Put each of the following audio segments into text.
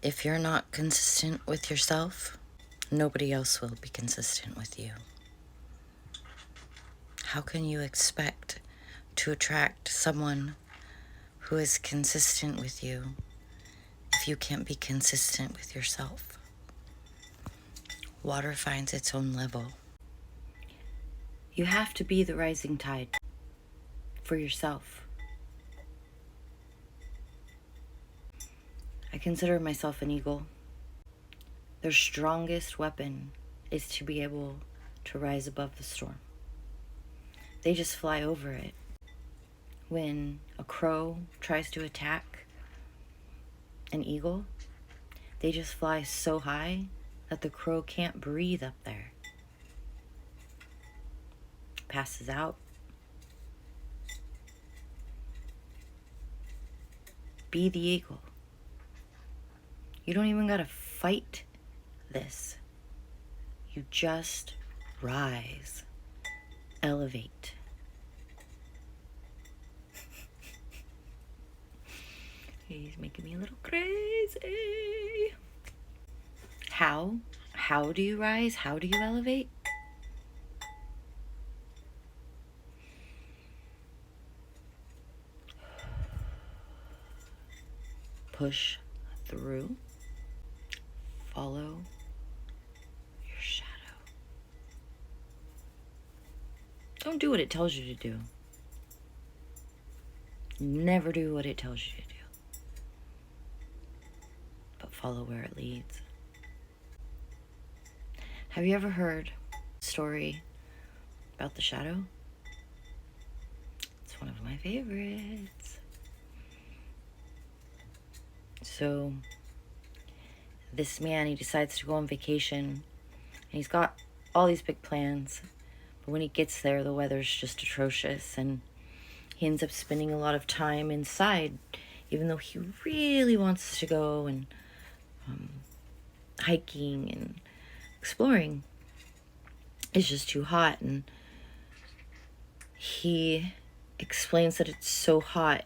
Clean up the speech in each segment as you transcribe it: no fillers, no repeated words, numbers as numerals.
If you're not consistent with yourself, nobody else will be consistent with you. How can you expect to attract someone who is consistent with you if you can't be consistent with yourself? Water finds its own level. You have to be the rising tide for yourself. I consider myself an eagle. Their strongest weapon is to be able to rise above the storm. They just fly over it. When a crow tries to attack an eagle, they just fly so high that the crow can't breathe up there. Passes out. Be the eagle. You don't even gotta fight this. You just rise. Elevate. He's making me a little crazy. How? How do you rise? How do you elevate? Push through. Follow your shadow. Don't do what it tells you to do. Never do what it tells you to do. But follow where it leads. Have you ever heard a story about the shadow? It's one of my favorites. So, this man, he decides to go on vacation, and he's got all these big plans, but when he gets there, the weather's just atrocious, and he ends up spending a lot of time inside, even though he really wants to go and hiking and exploring. It's just too hot, and he explains that it's so hot,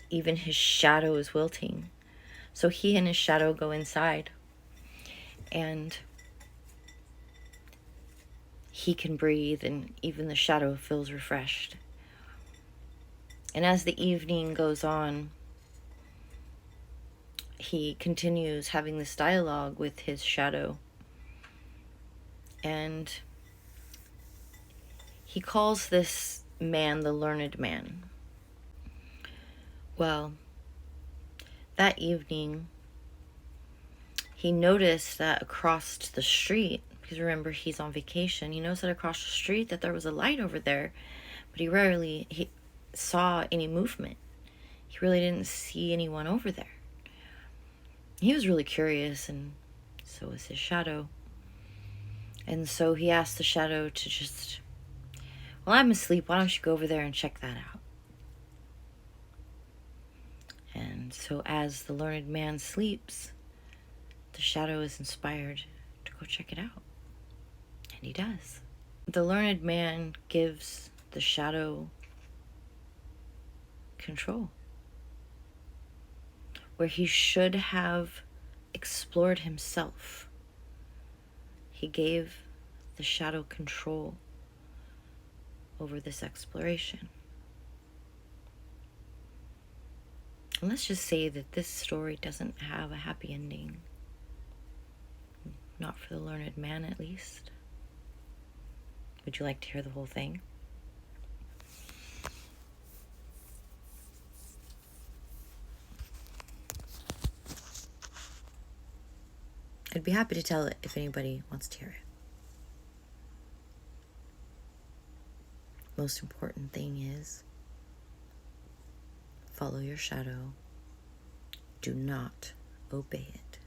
even his shadow is wilting. So he and his shadow go inside, and he can breathe, and even the shadow feels refreshed. And as the evening goes on, he continues having this dialogue with his shadow, and he calls this man the learned man. Well, that evening, he noticed that across the street, because remember, he's on vacation, he noticed that across the street that there was a light over there, but he rarely saw any movement. He really didn't see anyone over there. He was really curious, and so was his shadow. And so he asked the shadow to just, well, I'm asleep, why don't you go over there and check that out? And so as the learned man sleeps, the shadow is inspired to go check it out. And he does. The learned man gives the shadow control, where he should have explored himself. He gave the shadow control over this exploration. And let's just say that this story doesn't have a happy ending. Not for the learned man, at least. Would you like to hear the whole thing? I'd be happy to tell it if anybody wants to hear it. Most important thing is follow your shadow. Do not obey it.